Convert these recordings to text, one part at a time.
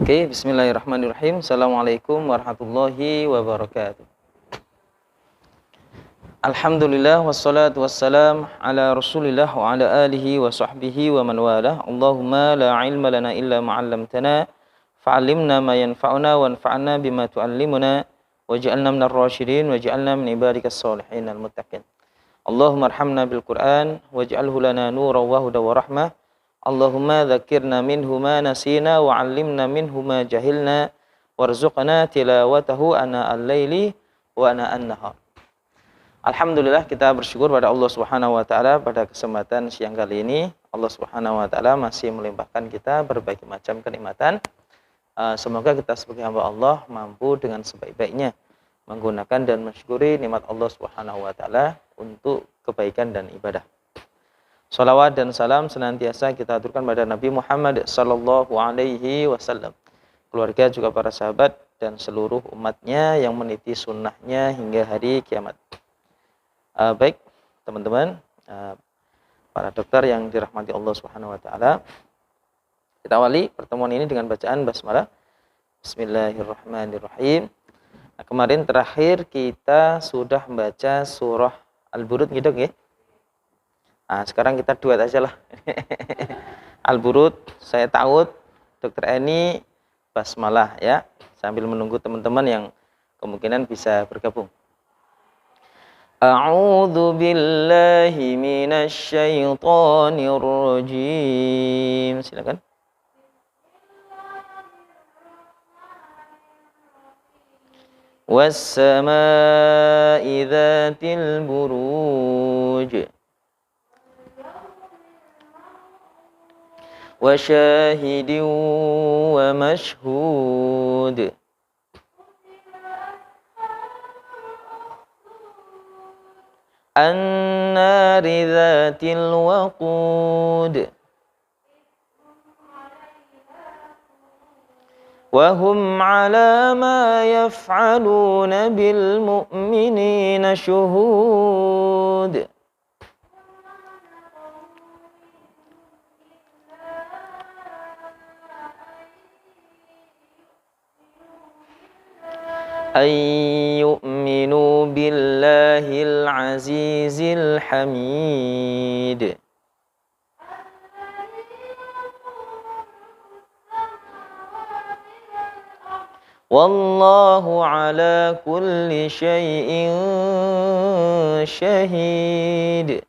Oke, bismillahirrahmanirrahim. Assalamualaikum warahmatullahi wabarakatuh. Alhamdulillah wassalatu wassalam ala Rasulillah wa ala alihi wa sahbihi wa man walah. Allahumma la ilma lana illa ma 'allamtana fa'allimna ma yanfa'una wanfa'na bima tu'allimuna waj'alna minar rasyidin waj'alna min ibadikas sholihin al muttaqin. Allahumma arhamna bil Qur'an waj'alhu lana nuran wa hudan wa rahmah. Allahumma dzakirna minhu ma nasina wa 'allimna minhu ma jahilna warzuqna tilawatahu ana al-laili wa ana an-nahar. Alhamdulillah, kita bersyukur pada Allah Subhanahu wa taala pada kesempatan siang kali ini. Allah Subhanahu wa taala masih melimpahkan kita berbagai macam kenikmatan. Semoga kita sebagai hamba Allah mampu dengan sebaik-baiknya menggunakan dan mensyukuri nikmat Allah Subhanahu wa taala untuk kebaikan dan ibadah. Salawat dan salam senantiasa kita aturkan pada Nabi Muhammad sallallahu alaihi wasallam, keluarga juga para sahabat dan seluruh umatnya yang meniti sunnahnya hingga hari kiamat. Baik teman-teman, para dokter yang dirahmati Allah Subhanahu wa taala, kita awali pertemuan ini dengan bacaan basmalah. Bismillahirrahmanirrahim. Nah, kemarin terakhir kita sudah membaca surah Al-Burud gitu ya. Nah, sekarang kita duet aja lah. Al-Burud, saya ta'awud, Dr. Eni, basmalah ya. Sambil menunggu teman-teman yang kemungkinan bisa bergabung. A'udzu billahi minasy syaithanir rajim. Silakan. Was-samaa'i dzatil buruj. Wa syahidin wa mashhud. An-nari dzatil waqud. Wa hum 'ala ma yaf'aluna bil mu'minina syuhud. Ay yu'minu billahil azizil hamid. Wallahu ala kulli syai'in syahid.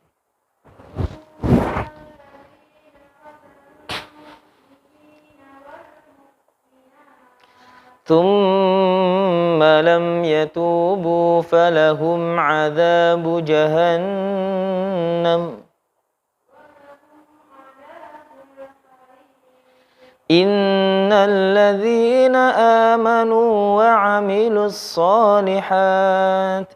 Thumma lam yatubu falahum adzabu jahannam. Innal ladzina amanu wa 'amilus shalihat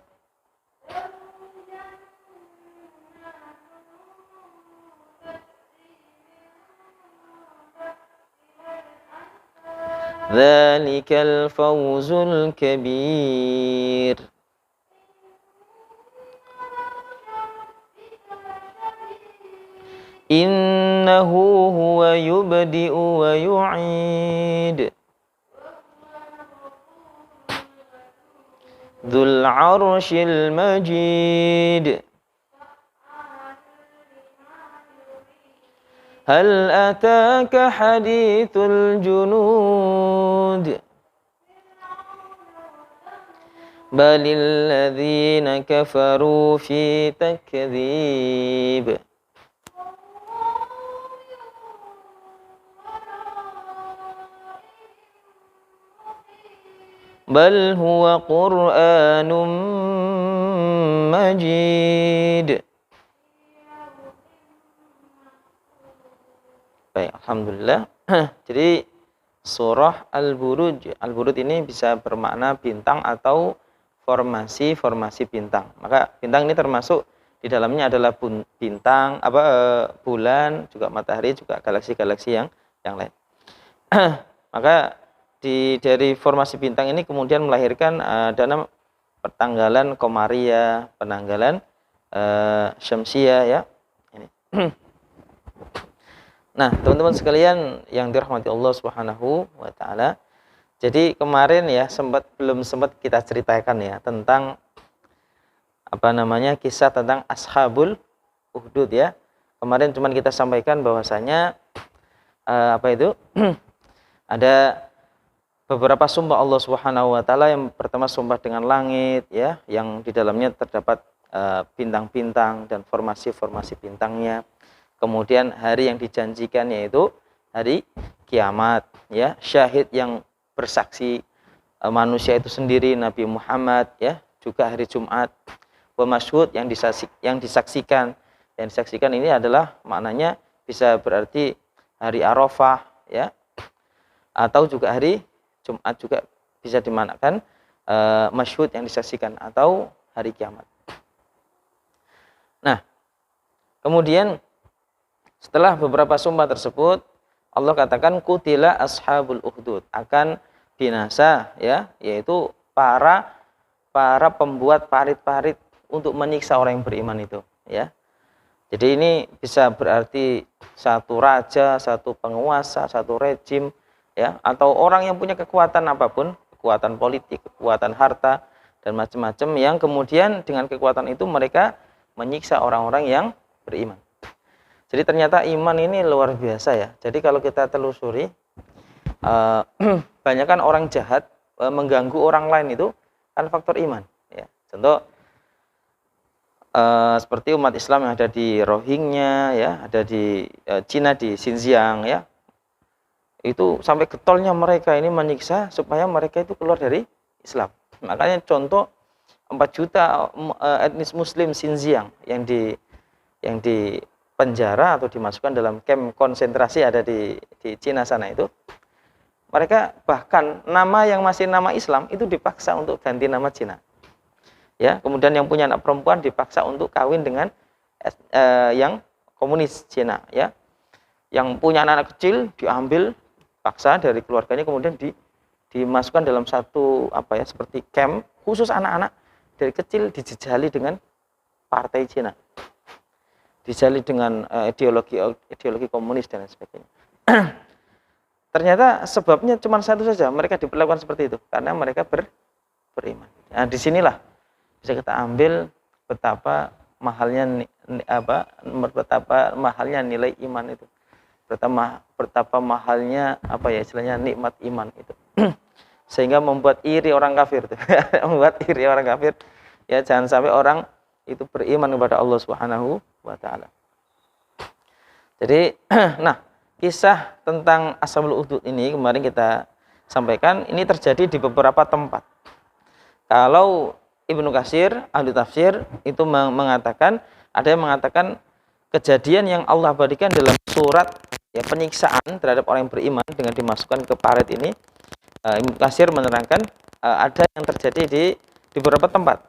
dzalikal fawzul kabir. Innahu huwa yubdi'u wa yu'id. Dzul 'arsyil majid. Hal ataka hadithul junud. Balil ladzina kafaru fi takdzib. Bal huwa Qur'anum Majid. Baik, alhamdulillah. Jadi surah Al-Buruj. Al-Buruj ini bisa bermakna bintang atau formasi-formasi bintang. Maka bintang ini termasuk di dalamnya adalah bintang, bulan, juga matahari, juga galaksi-galaksi yang lain. Maka dari formasi bintang ini kemudian melahirkan ada pertanggalan Qomariyah, penanggalan Syamsiyah ya. Ini. Nah, teman-teman sekalian yang dirahmati Allah Subhanahu wa taala. Jadi kemarin ya belum sempat kita ceritakan ya tentang kisah tentang Ashabul Ukhdud ya. Kemarin cuman kita sampaikan bahwasanya ada beberapa sumpah Allah Subhanahu wa taala. Yang pertama sumpah dengan langit ya, yang di dalamnya terdapat bintang-bintang dan formasi-formasi bintangnya. Kemudian hari yang dijanjikan yaitu hari kiamat ya, syahid yang bersaksi manusia itu sendiri Nabi Muhammad ya, juga hari Jumat. Wa masyhud yang disaksikan. Yang disaksikan ini adalah maknanya bisa berarti hari Arafah ya, atau juga hari Jumat juga bisa dimaknakan masyhud yang disaksikan atau hari kiamat. Nah, kemudian setelah beberapa sumpah tersebut, Allah katakan kutila ashabul ukhdud, akan binasa ya, yaitu para pembuat parit-parit untuk menyiksa orang yang beriman itu ya. Jadi ini bisa berarti satu raja, satu penguasa, satu rejim ya, atau orang yang punya kekuatan apapun, kekuatan politik, kekuatan harta dan macam-macam, yang kemudian dengan kekuatan itu mereka menyiksa orang-orang yang beriman. Jadi ternyata iman ini luar biasa ya. Jadi kalau kita telusuri, banyak kan orang jahat mengganggu orang lain itu kan faktor iman ya. Contoh seperti umat Islam yang ada di Rohingya ya, ada di Cina di Xinjiang ya. Itu sampai getolnya mereka ini menyiksa supaya mereka itu keluar dari Islam. Makanya contoh 4 juta etnis muslim Xinjiang yang di penjara atau dimasukkan dalam kamp konsentrasi ada di Cina sana itu, mereka bahkan nama yang masih nama Islam itu dipaksa untuk ganti nama Cina ya. Kemudian yang punya anak perempuan dipaksa untuk kawin dengan yang komunis Cina ya. Yang punya anak kecil diambil paksa dari keluarganya, kemudian dimasukkan dalam satu seperti camp khusus anak-anak dari kecil, dijejali dengan partai Cina, dijali dengan ideologi komunis dan lain sebagainya. Ternyata sebabnya cuma satu saja, mereka diperlakukan seperti itu karena mereka beriman. Nah, disinilah bisa kita ambil betapa mahalnya nilai iman itu, betapa mahalnya istilahnya nikmat iman itu, sehingga membuat iri orang kafir tuh. Membuat iri orang kafir ya, jangan sampai orang itu beriman kepada Allah Subhanahu wa taala. Jadi nah, kisah tentang Ashabul Ukhdud ini kemarin kita sampaikan, ini terjadi di beberapa tempat. Kalau Ibnu Katsir, ahli tafsir, itu mengatakan, ada yang mengatakan kejadian yang Allah abadikan dalam surat ya, penyiksaan terhadap orang yang beriman dengan dimasukkan ke parit ini. Ibnu Katsir menerangkan ada yang terjadi di beberapa tempat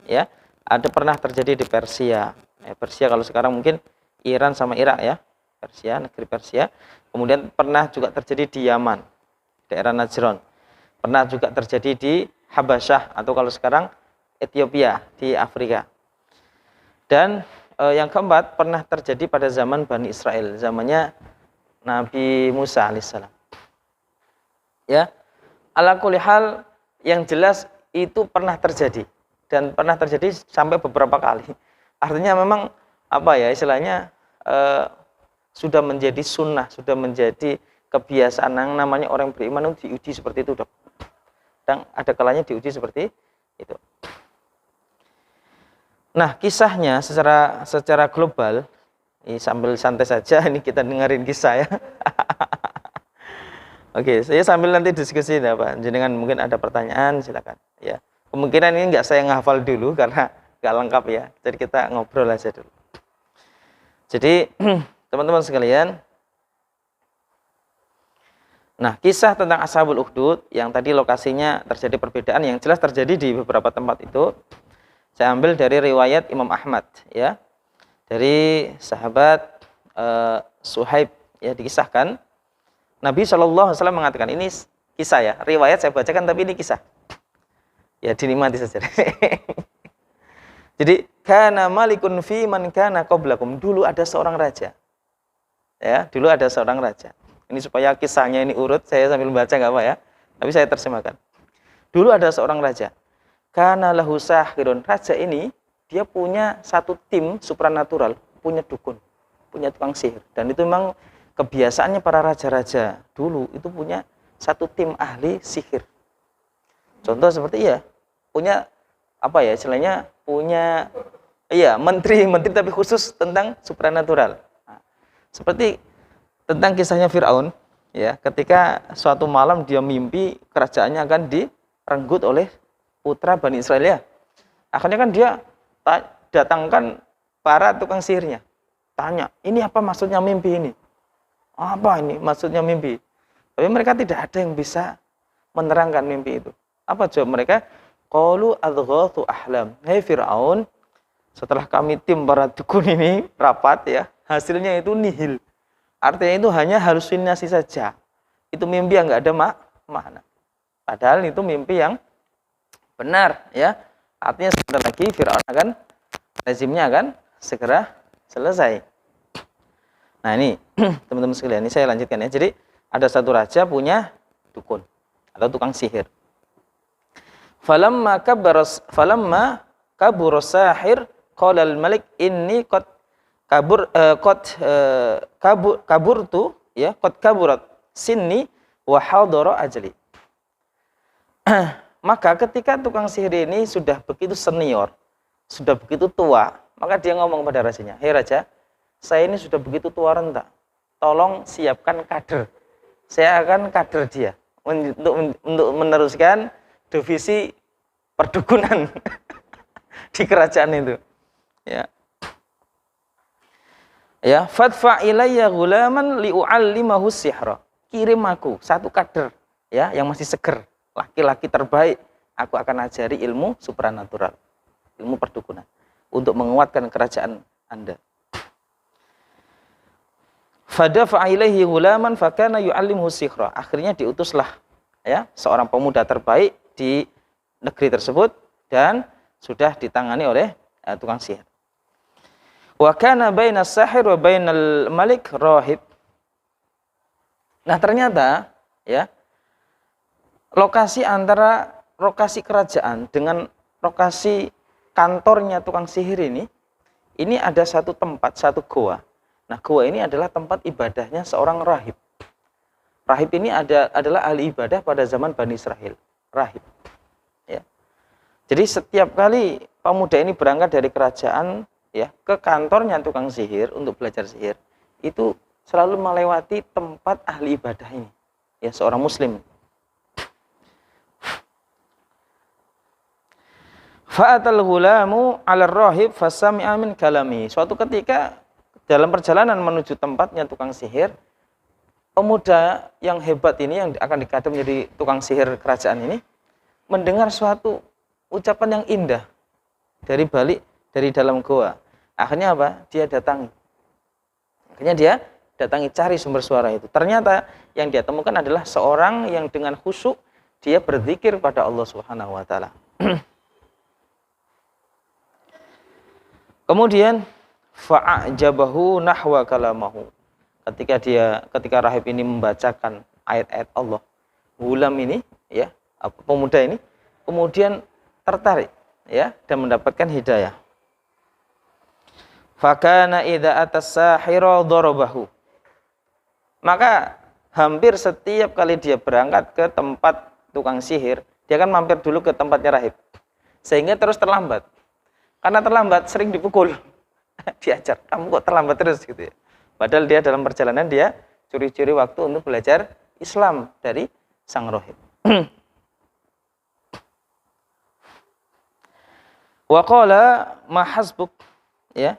ya. Ada pernah terjadi di Persia. Persia kalau sekarang mungkin Iran sama Irak ya. Persia, negeri Persia. Kemudian pernah juga terjadi di Yaman, daerah Najran. Pernah juga terjadi di Habasyah atau kalau sekarang Ethiopia di Afrika. Dan yang keempat pernah terjadi pada zaman Bani Israel, zamannya Nabi Musa alaihissalam. Ya. Ala kulli hal, yang jelas itu pernah terjadi dan pernah terjadi sampai beberapa kali. Artinya memang istilahnya sudah menjadi sunnah, sudah menjadi kebiasaan yang namanya orang beriman itu diuji seperti itu, Dok. Dan ada kalanya diuji seperti itu. Nah, kisahnya secara global, ini sambil santai saja ini kita dengerin kisah ya. Oke, saya sambil nanti diskusi ya, Pak. Jenengan mungkin ada pertanyaan, silakan ya. Kemungkinan ini nggak saya ngehafal dulu karena nggak lengkap ya. Jadi kita ngobrol aja dulu. Jadi teman-teman sekalian, nah kisah tentang Ashabul Ukhdud yang tadi lokasinya terjadi perbedaan, yang jelas terjadi di beberapa tempat itu, saya ambil dari riwayat Imam Ahmad ya, dari sahabat Suhaib ya, dikisahkan Nabi SAW mengatakan, ini kisah ya, riwayat saya bacakan tapi ini kisah ya, dinikmati saja. Jadi kana malikun fi man kana qablakum, dulu ada seorang raja Ya, dulu ada seorang raja. Ini supaya kisahnya ini urut, saya sambil baca nggak apa ya. Tapi saya terjemahkan. Dulu ada seorang raja. Kana lahu sahirun. Raja ini dia punya satu tim supranatural, punya dukun, punya tukang sihir. Dan itu memang kebiasaannya para raja-raja dulu itu punya satu tim ahli sihir. Contoh seperti punya apa ya istilahnya, punya menteri tapi khusus tentang supranatural. Nah, seperti tentang kisahnya Firaun, ya, ketika suatu malam dia mimpi kerajaannya akan direnggut oleh putra Bani Israel, ya. Akhirnya kan dia datangkan para tukang sihirnya. Tanya, ini apa maksudnya mimpi ini? Apa ini maksudnya mimpi? Tapi mereka tidak ada yang bisa menerangkan mimpi itu. Apa jawab mereka? Qalu adghathu ahlam. Hei Firaun, setelah kami tim para dukun ini rapat, ya, hasilnya itu nihil. Artinya itu hanya halusinasi saja. Itu mimpi yang enggak ada makna. Padahal itu mimpi yang benar, ya. Artinya sebentar lagi Firaun rezimnya akan segera selesai. Nah, ini teman-teman sekalian, ini saya lanjutkan, ya. Jadi ada satu raja punya dukun atau tukang sihir. Falamma kabura sahir qala al-malik inni qad kaburtu, ya, qad kaburat sinni wa hadara ajli. Maka ketika tukang sihir ini sudah begitu senior, sudah begitu tua, maka dia ngomong pada rajanya, "Hei raja, saya ini sudah begitu tua renta. Tolong siapkan kader. Saya akan kader dia untuk meneruskan divisi perdukunan di kerajaan itu." Ya. Ya, fadfa ilayya ghulaman li'u'allimahu sihra. Kirim aku satu kader, ya, yang masih seger, laki-laki terbaik, aku akan ajari ilmu supranatural, ilmu perdukunan untuk menguatkan kerajaan Anda. Fadafa ilaihi ghulaman fakana yu'allimuhu sihra. Akhirnya diutuslah, ya, seorang pemuda terbaik di negeri tersebut dan sudah ditangani oleh tukang sihir. Wa kana bainas sahir wa bainal malik rahib. Nah, ternyata, ya, lokasi antara lokasi kerajaan dengan lokasi kantornya tukang sihir ini ada satu tempat, satu goa. Nah, goa ini adalah tempat ibadahnya seorang rahib. Rahib ini adalah ahli ibadah pada zaman Bani Israel. Rahib. Ya. Jadi setiap kali pemuda ini berangkat dari kerajaan, ya, ke kantornya tukang sihir untuk belajar sihir, itu selalu melewati tempat ahli ibadah ini, ya, seorang muslim. Fa'atal ghulamu 'ala rahib fasami'a min kalami. Suatu ketika dalam perjalanan menuju tempatnya tukang sihir, pemuda yang hebat ini yang akan dikadam menjadi tukang sihir kerajaan ini mendengar suatu ucapan yang indah dari dalam goa. Akhirnya apa? Dia datangi cari sumber suara itu. Ternyata yang dia temukan adalah seorang yang dengan khusyuk dia berzikir pada Allah Subhanahu wa taala. Kemudian fa'ajabahu nahwa kalamahu. Ketika rahib ini membacakan ayat-ayat Allah, gulam ini, ya, pemuda ini kemudian tertarik, ya, dan mendapatkan hidayah. Fakana idza atas-sahira darabahu. Maka hampir setiap kali dia berangkat ke tempat tukang sihir, dia akan mampir dulu ke tempatnya rahib. Sehingga terus terlambat. Karena terlambat sering dipukul. Diajar, "Kamu kok terlambat terus?" gitu, ya. Padahal dia dalam perjalanan dia curi-curi waktu untuk belajar Islam dari sang rahib. Wa qala ma hasbuk, ya.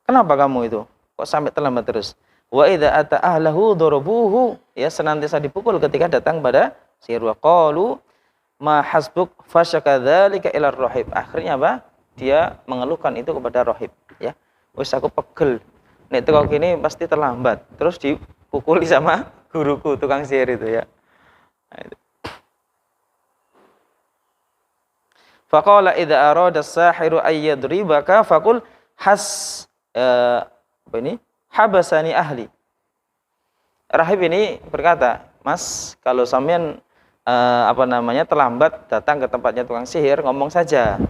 Kenapa kamu itu kok sampai terlambat terus? Wa idza ata ahlahu darabuhu, ya, senantiasa dipukul ketika datang pada sihir. Wa qalu ma hasbuk fasyaka dzalika ila rahib. Akhirnya apa? Dia mengeluhkan itu kepada rahib, ya. Wis aku pegel. Nek teko kene pasti terlambat. Terus dipukuli sama guruku tukang sihir itu, ya. Nah, itu. Faqala idza arada as-sahiru ay yadribaka faqul habasani ahli. Rahib ini berkata, "Mas, kalau sampean terlambat datang ke tempatnya tukang sihir, ngomong saja.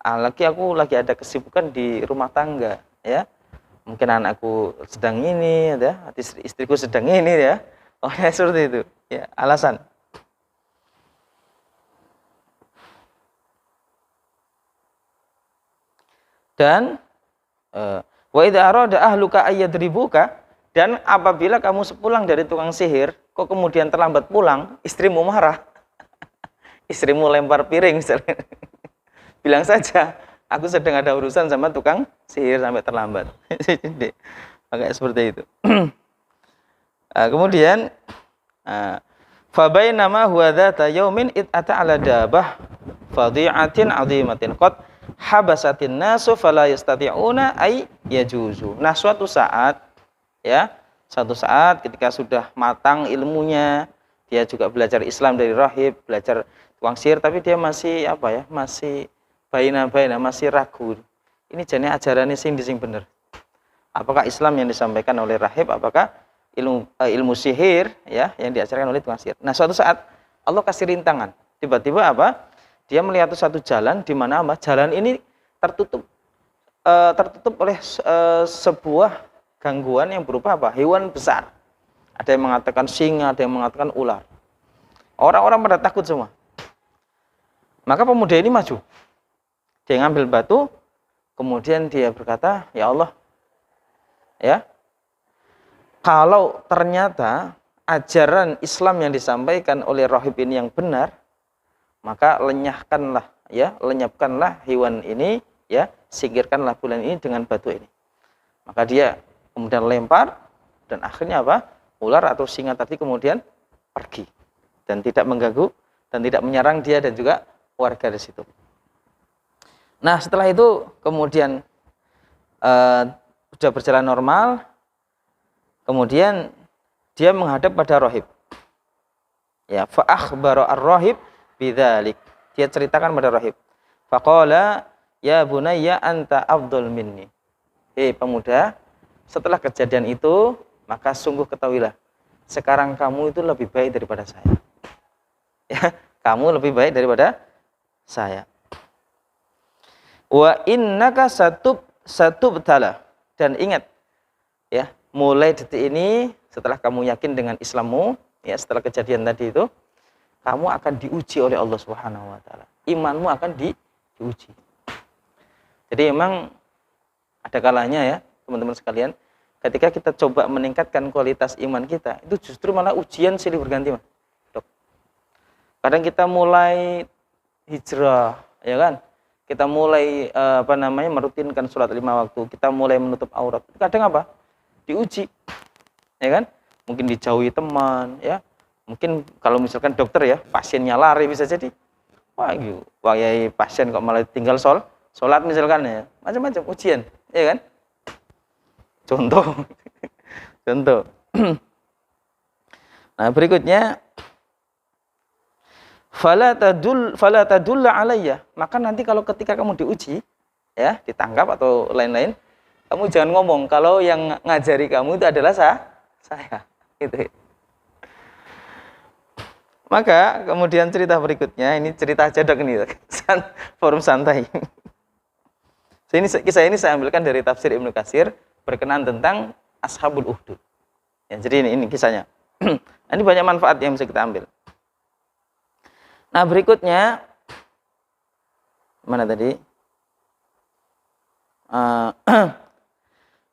Aku lagi ada kesibukan di rumah tangga, ya. Mungkin anakku sedang ini, ya, istriku sedang ini, ya." Oh, ya, seperti itu. Ya, alasan. Dan wa idza arada ahluka ayyadribuka, dan apabila kamu sepulang dari tukang sihir, kok kemudian terlambat pulang, istrimu marah. Istrimu lempar piring misalnya. Bilang saja, aku sedang ada urusan sama tukang sihir sampai terlambat. Kayak seperti itu. Kemudian fa bainama huwa dzata yaumin id ata ala dabah fadhi'atin 'azimatin qad habasatin nasu fala yastati'una ay yajuzu. Nah, suatu saat ketika sudah matang ilmunya, dia juga belajar Islam dari rahib, belajar tukang sihir, tapi dia masih masih baina-baina, masih ragu. Ini jane ajarannya sing bener. Apakah Islam yang disampaikan oleh rahib, apakah ilmu sihir ya yang diajarkan oleh tukang sihir. Nah, suatu saat Allah kasih rintangan. Tiba-tiba dia melihat satu jalan di mana jalan ini tertutup oleh sebuah gangguan yang berupa hewan besar. Ada yang mengatakan singa, ada yang mengatakan ular. Orang-orang pada takut semua. Maka pemuda ini maju. Dia ngambil batu, kemudian dia berkata, "Ya Allah, ya, kalau ternyata ajaran Islam yang disampaikan oleh rahib ini yang benar, maka lenyapkanlah hewan ini, ya, singkirkanlah bulan ini dengan batu ini." Maka dia kemudian lempar, dan akhirnya ular atau singa tadi kemudian pergi dan tidak mengganggu dan tidak menyerang dia dan juga warga di situ. Nah, setelah itu kemudian sudah berjalan normal, kemudian dia menghadap pada rahib. Ya, fa akhbara ar-rahib bidzalik. Dia ceritakan pada rahib. Faqala, "Ya bunayya anta afdal minni." Hei pemuda, setelah kejadian itu, maka sungguh ketahuilah, sekarang kamu itu lebih baik daripada saya. Ya, kamu lebih baik daripada saya. Wa innaka satubtala. Dan ingat, ya, mulai detik ini, setelah kamu yakin dengan Islammu, ya, setelah kejadian tadi itu, kamu akan diuji oleh Allah Subhanahu wa taala. Imanmu akan diuji. Jadi memang ada kalanya, ya, teman-teman sekalian, ketika kita coba meningkatkan kualitas iman kita, itu justru malah ujian silih berganti, Mas. Dok. Kadang kita mulai hijrah, ya kan? Kita mulai merutinkan sholat 5 waktu, kita mulai menutup aurat. Kadang diuji, ya kan? Mungkin dijauhi teman, ya. Mungkin kalau misalkan dokter, ya, pasiennya lari bisa jadi. Wah, ya, pasien kok malah tinggal sholat misalkan, ya. Macam-macam ujian, ya kan? Contoh. Nah, berikutnya fala tadulla alayya. Maka nanti kalau ketika kamu diuji, ya, ditangkap atau lain-lain, kamu jangan ngomong kalau yang ngajari kamu itu adalah saya. Gitu. Maka kemudian cerita berikutnya, ini cerita aja Dok, ini forum santai. Kisah ini saya ambilkan dari tafsir Ibnu Katsir berkenaan tentang Ashabul Ukhdud. Ya, jadi ini kisahnya. Ini banyak manfaat yang bisa kita ambil. Nah, berikutnya mana tadi?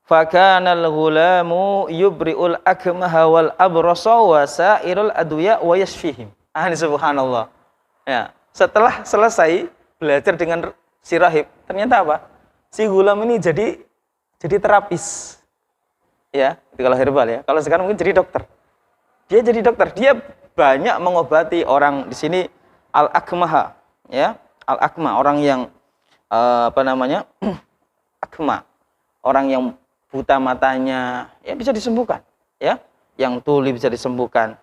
Fakanal ghulamu yubri'ul akmaha wal abrasa wa sa'irul adwiya wa yashfihim. Ini subhanallah. Ya, setelah selesai belajar dengan si rahib, ternyata si gulam ini jadi terapis. Ya, itu kalau herbal, ya. Kalau sekarang mungkin jadi dokter. Dia jadi dokter, dia banyak mengobati orang di sini. Al-akmaha, ya, al-akma, orang yang akma, orang yang buta matanya, ya, bisa disembuhkan, ya, yang tuli bisa disembuhkan.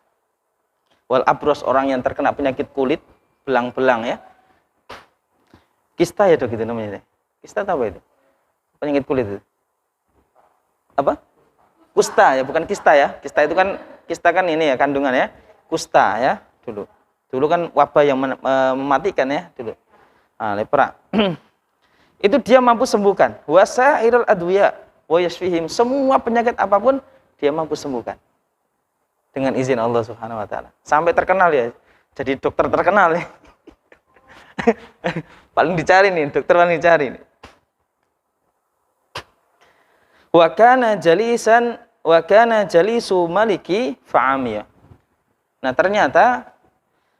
Wal abros, orang yang terkena penyakit kulit, belang-belang, ya, kista, ya Dok, gitu namanya. Kista apa itu? Penyakit kulit itu apa? Kusta ya, bukan kista ya. Kista kan ini ya kandungan ya. Kusta ya dulu. Dulu kan wabah yang mematikan ya dulu. Nah, lepra. Itu dia mampu sembuhkan. Wasairul adwiya wa yashfihim. Semua penyakit apapun dia mampu sembuhkan. Dengan izin Allah Subhanahu wa taala. Sampai terkenal ya. Jadi dokter terkenal ya. Paling dicari nih, dokter paling dicari nih. Wa kana jalisu maliki fa'amiya. Nah, ternyata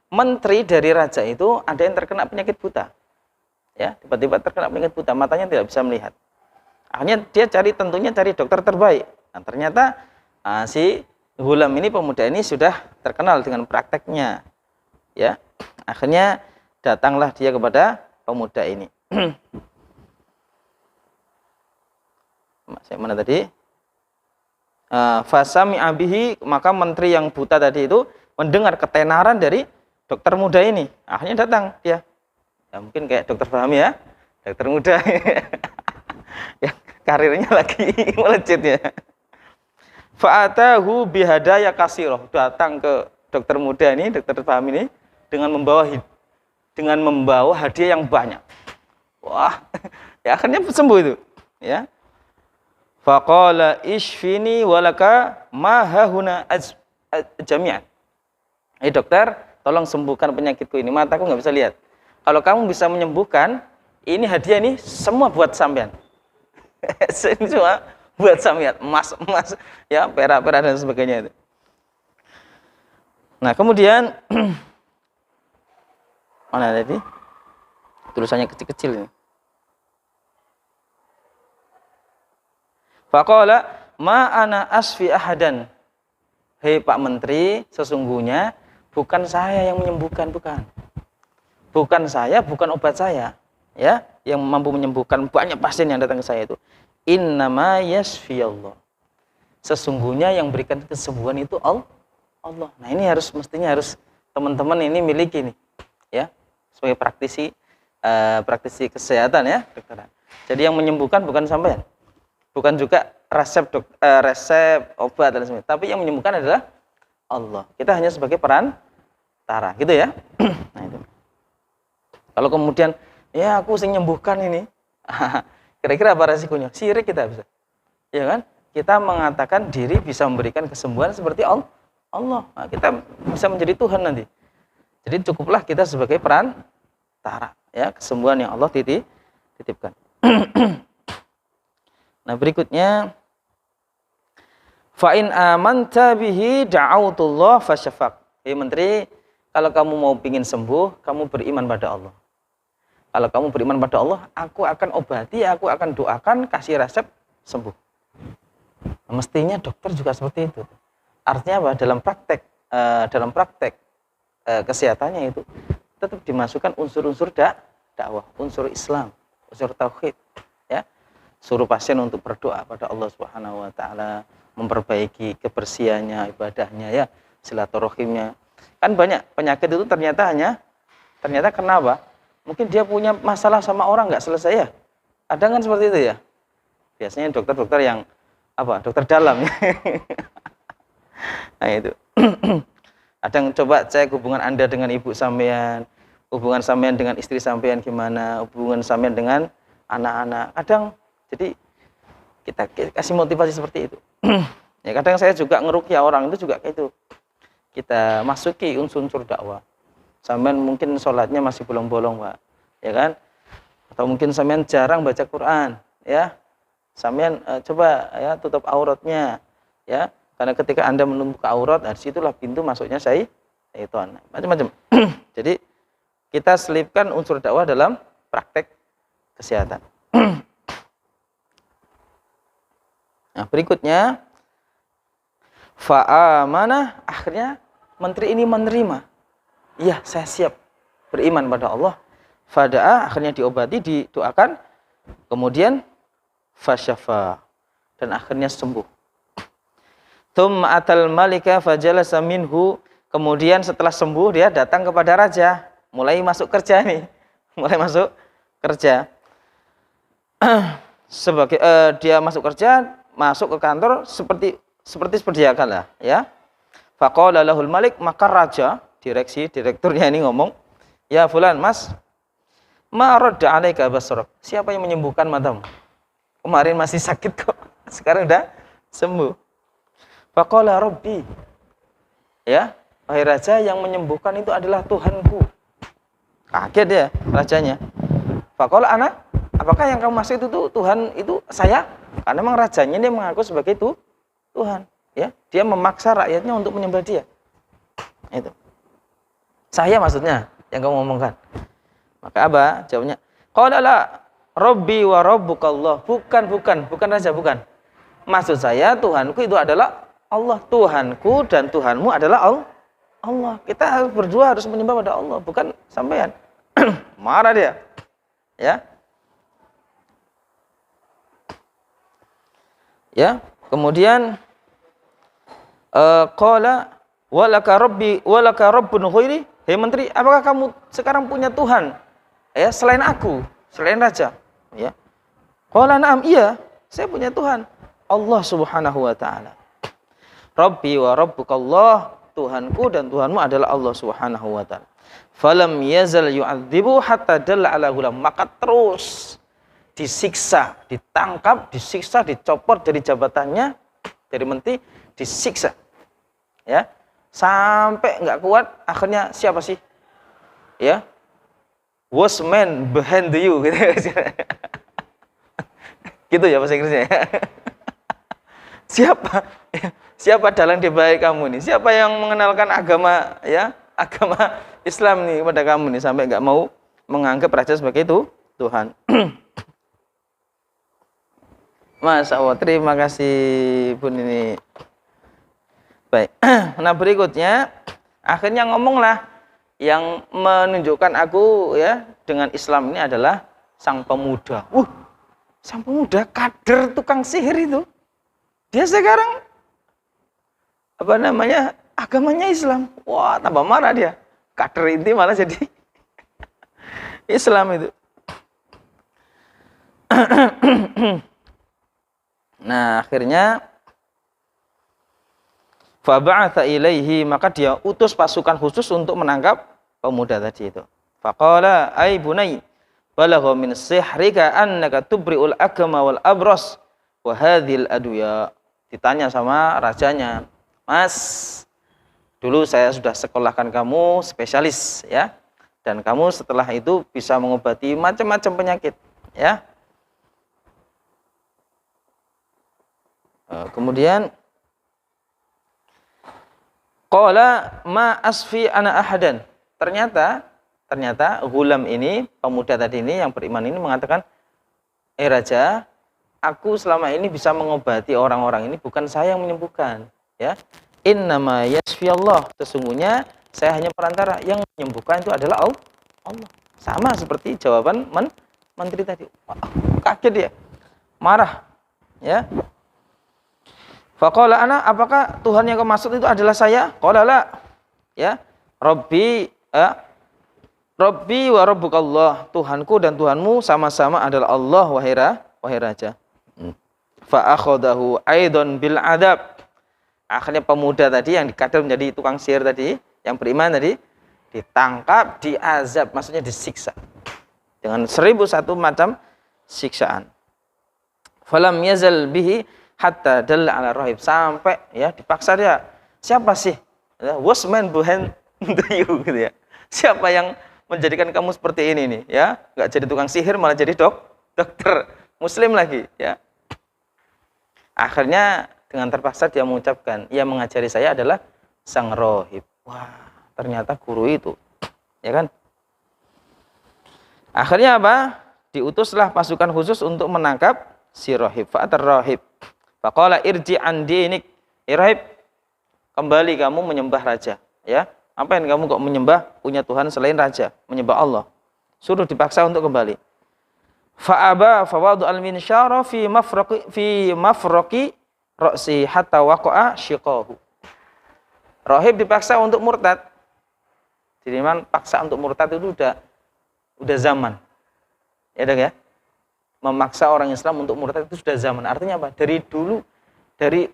menteri dari raja itu ada yang terkena penyakit buta. Ya, tiba-tiba terkena penyakit buta, matanya tidak bisa melihat. Akhirnya dia tentunya cari dokter terbaik. Nah, ternyata si Ghulam ini, pemuda ini sudah terkenal dengan prakteknya. Ya. Akhirnya datanglah dia kepada pemuda ini. Mana tadi? Fasami abihi, maka menteri yang buta tadi itu mendengar ketenaran dari dokter muda ini. Akhirnya datang dia. Ya, mungkin kayak dokter Fahmi ya, dokter muda. Ya, karirnya lagi melejit ya. Fa'atahu bihadaya kasiroh, datang ke dokter muda ini, dokter Fahmi ini dengan membawa hadiah yang banyak. Wah, ya akhirnya sembuh itu. Ya. Faqala ishfini walaka ma hahuna jami'an. Dokter, tolong sembuhkan penyakitku ini. Mataku nggak bisa lihat. Kalau kamu bisa menyembuhkan, ini hadiah ini semua buat sampean. Semua buat sampean. Emas, ya, perak-perak dan sebagainya itu. Nah, kemudian mana tadi? Tulisannya kecil-kecil ini. Faqala ma ana asfi ahadan. Hei Pak Menteri, sesungguhnya bukan saya yang menyembuhkan, bukan. Bukan saya, bukan obat saya, ya, yang mampu menyembuhkan banyak pasien yang datang ke saya itu. Innama yasfiyallah. Sesungguhnya yang berikan kesembuhan itu Allah. Nah, ini mestinya harus teman-teman ini miliki nih, ya, sebagai praktisi kesehatan ya, dokter. Jadi yang menyembuhkan bukan sampean. Bukan juga resep obat dan sebagainya, tapi yang menyembuhkan adalah Allah. Kita hanya sebagai perantara, gitu ya. Nah, itu. Kalau kemudian ya aku sing nyembuhkan ini, kira-kira apa resikonya? Syirik kita bisa. Ya kan? Kita mengatakan diri bisa memberikan kesembuhan seperti Allah. Nah, kita bisa menjadi Tuhan nanti. Jadi cukuplah kita sebagai perantara, ya, kesembuhan yang Allah titipkan. Nah, berikutnya fa in amanta bihi da'autullah fasyafaq. Hei menteri, kalau kamu mau pingin sembuh, kamu beriman pada Allah. Kalau kamu beriman pada Allah, aku akan obati, aku akan doakan, kasih resep sembuh. Nah, mestinya dokter juga seperti itu. Artinya apa? Dalam praktek kesehatannya itu tetap dimasukkan unsur-unsur dakwah, unsur Islam, unsur tauhid, ya. Suruh pasien untuk berdoa pada Allah Subhanahu wa taala, memperbaiki kebersihannya, ibadahnya, ya, silaturahimnya. Kan banyak penyakit itu ternyata kenapa? Mungkin dia punya masalah sama orang nggak selesai ya. Ada kan seperti itu ya. Biasanya dokter-dokter yang dokter dalam ya. Nah, itu. Kadang coba cek hubungan Anda dengan ibu sampean, hubungan sampean dengan istri sampean gimana, hubungan sampean dengan anak-anak. Kadang jadi kita kasih motivasi seperti itu. Ya, kadang saya juga ngeruqyah orang itu juga kayak itu. Kita masuki unsur-unsur dakwah. Sampean mungkin sholatnya masih bolong-bolong, Pak. Ya kan? Atau mungkin sampean jarang baca Quran, ya. Sampean coba ya tutup auratnya, ya. Karena ketika Anda menutup aurat, disitulah pintu masuknya syaitan. Macam-macam. Jadi kita selipkan unsur dakwah dalam praktek kesehatan. Nah, berikutnya fa'amanah, akhirnya menteri ini menerima. Iya, saya siap beriman pada Allah. Fada'a, akhirnya diobati, didoakan. Kemudian fasyafa, dan akhirnya sembuh. Tsumma atal malika fajalasa minhu, kemudian setelah sembuh dia datang kepada raja, mulai masuk kerja nih. Mulai masuk kerja. Sebagai dia masuk kerja, masuk ke kantor seperti disediakan lah, ya. Faqala lahul malik, maka raja, direkturnya ini ngomong, "Ya fulan, Mas, ma radda 'alaika basrak." Siapa yang menyembuhkan matamu? Kemarin masih sakit kok, sekarang udah sembuh. Faqala rabbi. Ya, wahai raja, yang menyembuhkan itu adalah Tuhanku. Kaget ya rajanya. Faqala ana, apakah yang kamu maksud itu Tuhan itu saya? Karena memang rajanya dia mengaku sebagai Tuhan, ya. Dia memaksa rakyatnya untuk menyembah dia. Itu. Saya maksudnya yang kamu ngomongkan. Maka apa? Jawabnya, qala la rabbi wa rabbukallah. Bukan raja, bukan. Maksud saya Tuhanku itu adalah Allah. Tuhanku dan Tuhanmu adalah Allah. Kita harus berdua harus menyembah pada Allah, bukan sampean. Marah dia. Ya. Ya, kemudian qala walaka rabbi walaka rabbun ghairi. Hei menteri, apakah kamu sekarang punya Tuhan ya selain aku, selain raja? Ya. Qala na'am, iya, saya punya Tuhan. Allah Subhanahu wa taala. Rabbi wa rabbukallah, Tuhanku dan Tuhanmu adalah Allah Subhanahu wa taala. Falam yazal yu'adzibu hatta dalla ala gulam. Maka terus disiksa, ditangkap, disiksa, dicopot dari jabatannya, dari menteri, disiksa. Ya. Sampai enggak kuat, akhirnya siapa sih? Ya. Was man behind you gitu. Gitu ya bahasa Inggrisnya ya. Siapa dalang di balik kamu nih? Siapa yang mengenalkan agama ya, agama Islam nih kepada kamu nih sampai enggak mau menganggap raja sebagai itu Tuhan. Mas Allah, terima kasih Bun ini. Baik. Nah, berikutnya akhirnya ngomonglah yang menunjukkan aku ya dengan Islam ini adalah sang pemuda. Sang pemuda kader tukang sihir itu. Dia sekarang agamanya Islam. Wah, tambah marah dia. Kader inti malah jadi Islam itu. Nah, akhirnya faba'atha ilaihi, maka dia utus pasukan khusus untuk menangkap pemuda tadi itu. Faqala ay bunai balagha min sihrika annaka tubri'ul akma wal abras wa hadhil adwiya. Ditanya sama rajanya, "Mas, dulu saya sudah sekolahkan kamu spesialis ya, dan kamu setelah itu bisa mengobati macam-macam penyakit ya." Kemudian qala ma asfi ana ahadan. Ternyata gulam ini, pemuda tadi ini yang beriman ini mengatakan, raja, aku selama ini bisa mengobati orang-orang ini, bukan saya yang menyembuhkan, ya. Innama yasfi Allah. Sesungguhnya saya hanya perantara, yang menyembuhkan itu adalah Allah. Sama seperti jawaban menteri tadi. Wah, kaget dia. Marah, ya. Faqala ana, apakah Tuhan yang kau maksud itu adalah saya? Qala la. Ya. Rabbi wa rabbukallah. Tuhanku dan Tuhanmu sama-sama adalah Allah, wahai raja. Fa akhadahu aidan bil adab. Akhirnya pemuda tadi yang dikadal menjadi tukang sihir tadi, yang beriman tadi, ditangkap, diazab, maksudnya disiksa dengan 1001 macam siksaan. Falam yazal bihi hatta dalla ala rahib, sampai ya dipaksa dia. Siapa sih? Was man behind you gitu ya. Siapa yang menjadikan kamu seperti ini nih, ya? Enggak jadi tukang sihir malah jadi dokter muslim lagi, ya. Akhirnya dengan terpaksa dia mengucapkan, yang mengajari saya adalah sang rohib. Wah, ternyata guru itu, ya kan? Akhirnya apa? Diutuslah pasukan khusus untuk menangkap si rohib. Fa'atar rohib. Faqala irji an dinik. Rohib, kembali kamu menyembah raja, ya. Apa yang kamu kok menyembah punya Tuhan selain raja, menyembah Allah? Suruh dipaksa untuk kembali. Fa'aba fawadu al-minsyara fi mafraqi ra'si hatta waqa'a syiqahu. Rahib dipaksa untuk murtad. Jadi memang paksa untuk murtad itu udah zaman. Ya dong ya. Memaksa orang Islam untuk murtad itu sudah zaman. Artinya apa? Dari dulu dari